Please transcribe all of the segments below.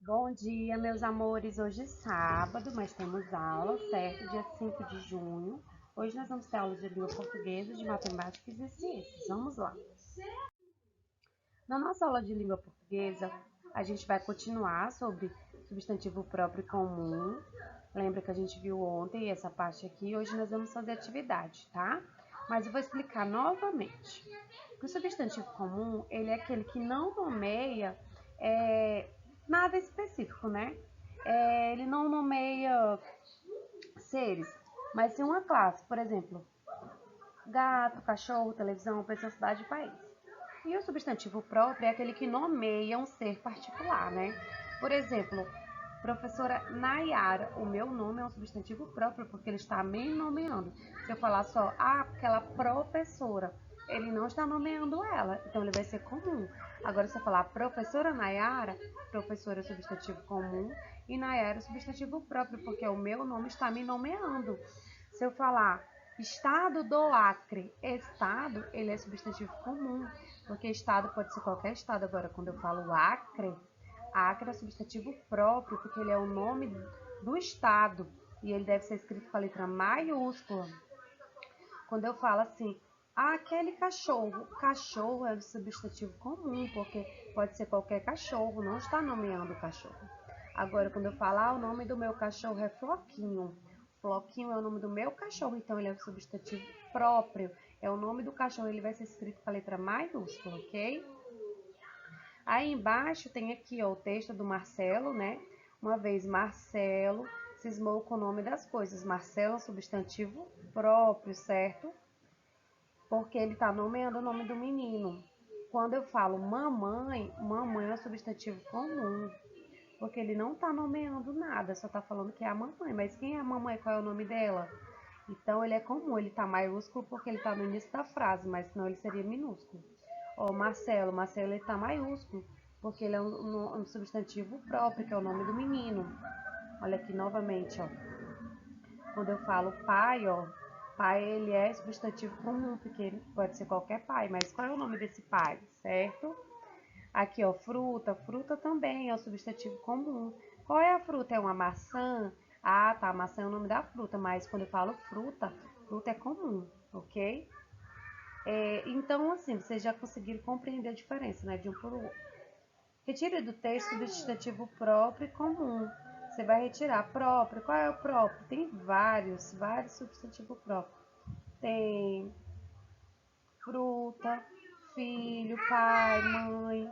Bom dia, meus amores. Hoje é sábado, mas temos aula, certo? Dia 5 de junho. Hoje nós vamos ter aula de língua portuguesa, de matemática e ciências. Vamos lá. Na nossa aula de língua portuguesa, a gente vai continuar sobre substantivo próprio e comum. Lembra que a gente viu ontem essa parte aqui? Hoje nós vamos fazer atividade, tá? Mas eu vou explicar novamente. O substantivo comum, ele é aquele que não nomeia nada específico, né? Ele não nomeia seres, mas sim uma classe, por exemplo, gato, cachorro, televisão, pessoa, cidade e país. E o substantivo próprio é aquele que nomeia um ser particular, né? Por exemplo, professora Nayara, o meu nome é um substantivo próprio porque ele está me nomeando. Se eu falar só aquela professora, ele não está nomeando ela, então ele vai ser comum. Agora, se eu falar professora Nayara, professora é substantivo comum e Nayara é substantivo próprio porque o meu nome está me nomeando. Se eu falar estado do Acre, estado, ele é substantivo comum, porque estado pode ser qualquer estado. Agora, quando eu falo Acre, Acre é substantivo próprio, porque ele é o nome do estado e ele deve ser escrito com a letra maiúscula. Quando eu falo assim, aquele cachorro, cachorro é o substantivo comum, porque pode ser qualquer cachorro, não está nomeando o cachorro. Agora, quando eu falar, o nome do meu cachorro é Floquinho. Floquinho é o nome do meu cachorro, então ele é o substantivo próprio. É o nome do cachorro, ele vai ser escrito com a letra maiúscula, ok? Aí embaixo tem aqui ó, o texto do Marcelo, né? Uma vez Marcelo cismou com o nome das coisas. Marcelo é um substantivo próprio, certo? Porque ele está nomeando o nome do menino. Quando eu falo mamãe, mamãe é um substantivo comum, porque ele não está nomeando nada, só está falando que é a mamãe. Mas quem é a mamãe? Qual é o nome dela? Então ele é comum, ele está maiúsculo porque ele está no início da frase, mas senão ele seria minúsculo. Ó, Marcelo, Marcelo ele está maiúsculo porque ele é um substantivo próprio, que é o nome do menino. Olha aqui novamente, ó. Quando eu falo pai, ó, pai ele é substantivo comum, porque pode ser qualquer pai, mas qual é o nome desse pai, certo? Aqui, ó, fruta, fruta também é o substantivo comum. Qual é a fruta? É uma maçã? Ah, tá, maçã é o nome da fruta, mas quando eu falo fruta, fruta é comum, ok? Então, assim, vocês já conseguiram compreender a diferença, né, de um para o outro. Retire do texto o substantivo próprio e comum. Você vai retirar próprio. Qual é o próprio? Tem vários substantivos próprios. Tem fruta, filho, pai, mãe.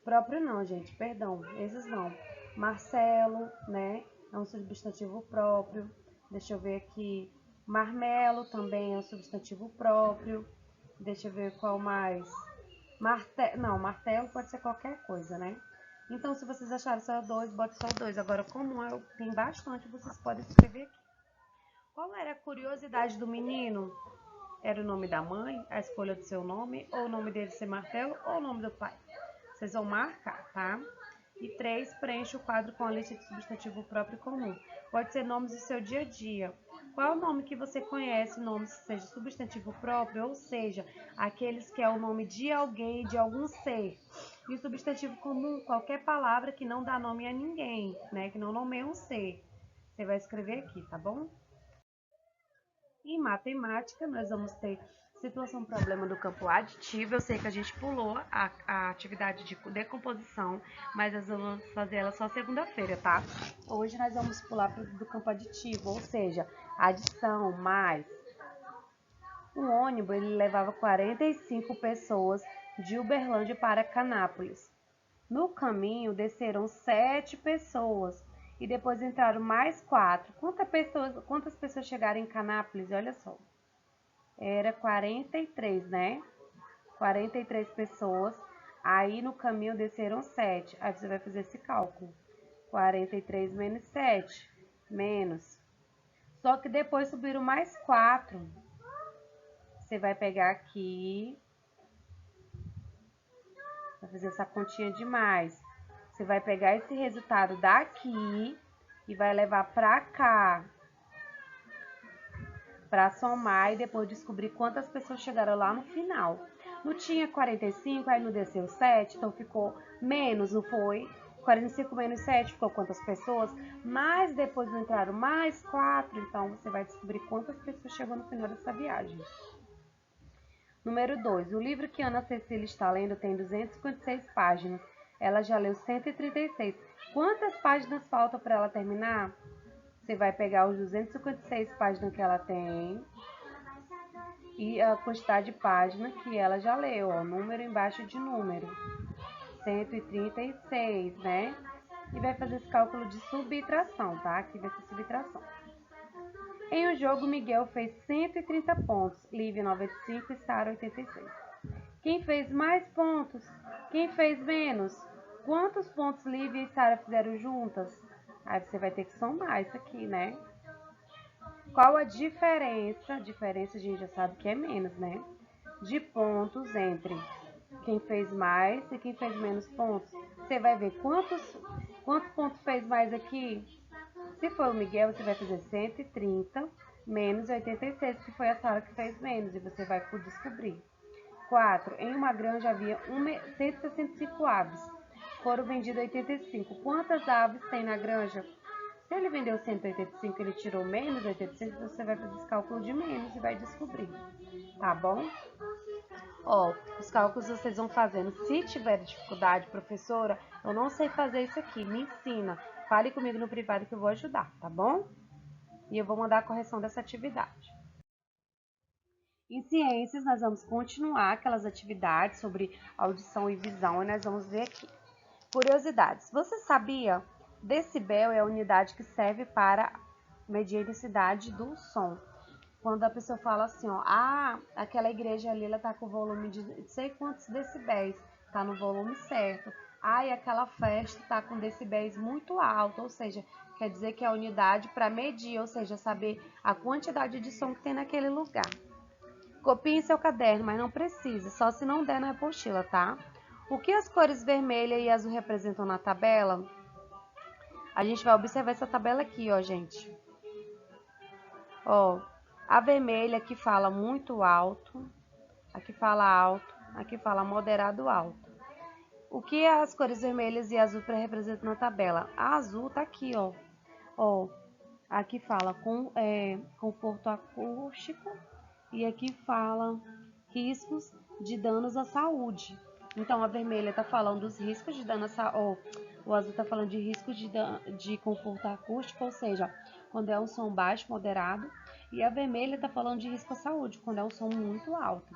Próprio não, gente, perdão, esses não. Marcelo, né, é um substantivo próprio. Deixa eu ver aqui. Marmelo também é um substantivo próprio. Deixa eu ver qual mais. Não, martelo pode ser qualquer coisa, né? Então, se vocês acharem só dois, bote só dois. Agora, como tem bastante, vocês podem escrever aqui. Qual era a curiosidade do menino? Era o nome da mãe, a escolha do seu nome, ou o nome dele ser martelo, ou o nome do pai? Vocês vão marcar, tá? E 3, preenche o quadro com a lista de substantivo próprio e comum. Pode ser nomes do seu dia a dia. Qual é o nome que você conhece, nomes que seja substantivo próprio, ou seja, aqueles que é o nome de alguém, de algum ser. E o substantivo comum, qualquer palavra que não dá nome a ninguém, né? Que não nomeia um ser. Você vai escrever aqui, tá bom? Em matemática, nós vamos ter situação problema do campo aditivo. Eu sei que a gente pulou a atividade de decomposição, mas nós vamos fazer ela só segunda-feira, tá? Hoje nós vamos pular do campo aditivo, ou seja, adição mais. O ônibus ele levava 45 pessoas de Uberlândia para Canápolis. No caminho desceram 7 pessoas e depois entraram mais 4. Quantas pessoas chegaram em Canápolis? Olha só. Era 43, né? 43 pessoas. Aí no caminho desceram 7. Aí você vai fazer esse cálculo. 43 menos 7. Menos. Só que depois subiram mais 4. Você vai pegar aqui. Vai fazer essa continha de mais. Você vai pegar esse resultado daqui e vai levar pra cá. Pra somar e depois descobrir quantas pessoas chegaram lá no final. Não tinha 45, aí não desceu 7, então ficou menos, não foi? 45 menos 7 ficou quantas pessoas? Mas depois entraram mais 4, então você vai descobrir quantas pessoas chegou no final dessa viagem. Número 2. O livro que Ana Cecília está lendo tem 256 páginas. Ela já leu 136. Quantas páginas faltam para ela terminar? Você vai pegar os 256 páginas que ela tem e a quantidade de páginas que ela já leu, ó, número embaixo de número. 136, né? E vai fazer esse cálculo de subtração, tá? Aqui vai ser subtração. Em um jogo, Miguel fez 130 pontos, Lívia 95 e Sara 86. Quem fez mais pontos? Quem fez menos? Quantos pontos Lívia e Sara fizeram juntas? Aí você vai ter que somar isso aqui, né? Qual a diferença? A diferença a gente já sabe que é menos, né? De pontos entre quem fez mais e quem fez menos pontos. Você vai ver quantos pontos fez mais aqui. Se for o Miguel, você vai fazer 130 menos 86, que foi a Sara que fez menos, e você vai descobrir. 4. Em uma granja havia 165 aves. Foram vendidas 85. Quantas aves tem na granja? Se ele vendeu 185 e ele tirou menos 85, você vai fazer esse cálculo de menos e vai descobrir. Tá bom? Ó, os cálculos vocês vão fazendo. Se tiver dificuldade, professora, eu não sei fazer isso aqui, me ensina. Fale comigo no privado que eu vou ajudar, tá bom? E eu vou mandar a correção dessa atividade. Em ciências, nós vamos continuar aquelas atividades sobre audição e visão, e nós vamos ver aqui. Curiosidades. Você sabia? Decibel é a unidade que serve para medir a intensidade do som. Quando a pessoa fala assim, ó, aquela igreja ali, ela tá com volume de não sei quantos decibéis, tá no volume certo. E aquela festa tá com decibéis muito alto, ou seja, quer dizer que é a unidade para medir, ou seja, saber a quantidade de som que tem naquele lugar. Copie em seu caderno, mas não precisa, só se não der na apostila, tá? O que as cores vermelha e azul representam na tabela? A gente vai observar essa tabela aqui, ó, gente. Ó, a vermelha aqui fala muito alto, aqui fala alto, aqui fala moderado alto. O que as cores vermelhas e azul representam na tabela? A azul tá aqui, ó. Ó, aqui fala conforto acústico e aqui fala riscos de danos à saúde. Então, a vermelha tá falando dos riscos de dano à saúde. O azul tá falando de riscos de conforto acústico, ou seja, quando é um som baixo, moderado. E a vermelha tá falando de risco à saúde, quando é um som muito alto.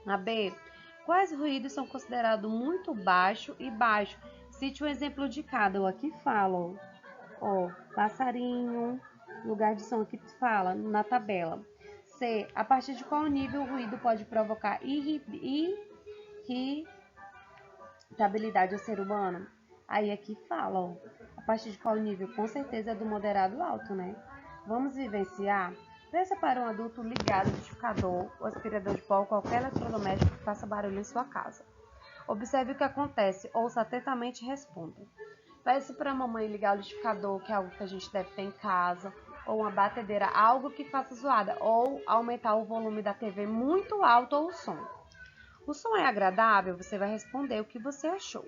A B. Quais ruídos são considerados muito baixo e baixo? Cite um exemplo de cada. Eu aqui falo, ó, passarinho, lugar de som aqui fala na tabela. C. A partir de qual nível o ruído pode provocar irritabilidade ao ser humano? Aí aqui fala, ó, a partir de qual nível? Com certeza é do moderado alto, né? Vamos vivenciar? Peça para um adulto ligar o liquidificador, o aspirador de pó ou qualquer eletrodoméstico que faça barulho em sua casa. Observe o que acontece, ouça atentamente e responda. Peça para a mamãe ligar o liquidificador, que é algo que a gente deve ter em casa, ou uma batedeira, algo que faça zoada, ou aumentar o volume da TV muito alto ou o som. O som é agradável? Você vai responder o que você achou.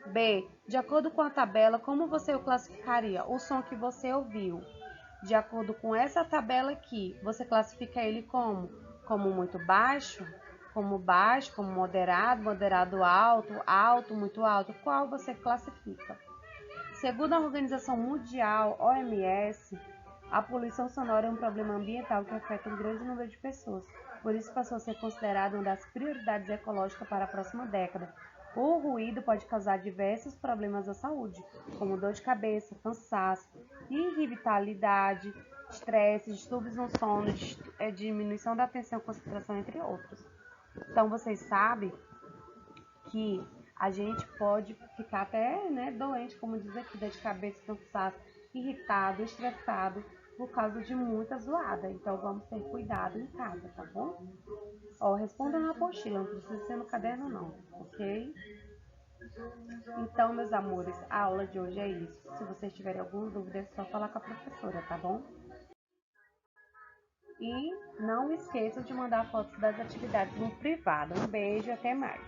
B. De acordo com a tabela, como você o classificaria? O som que você ouviu. De acordo com essa tabela aqui, você classifica ele como? Como muito baixo, como moderado, moderado alto, alto, muito alto. Qual você classifica? Segundo a Organização Mundial, OMS, a poluição sonora é um problema ambiental que afeta um grande número de pessoas. Por isso passou a ser considerado uma das prioridades ecológicas para a próxima década. O ruído pode causar diversos problemas à saúde, como dor de cabeça, cansaço, irritabilidade, estresse, distúrbios no sono, diminuição da atenção e concentração, entre outros. Então, vocês sabem que a gente pode ficar até, né, doente, como diz aqui, dor de cabeça, cansaço, irritado, estressado, por causa de muita zoada. Então, vamos ter cuidado em casa, tá bom? Ó, responda na apostila, não precisa ser no caderno não, ok? Então, meus amores, a aula de hoje é isso. Se vocês tiverem alguma dúvida, é só falar com a professora, tá bom? E não esqueçam de mandar fotos das atividades no privado. Um beijo e até mais!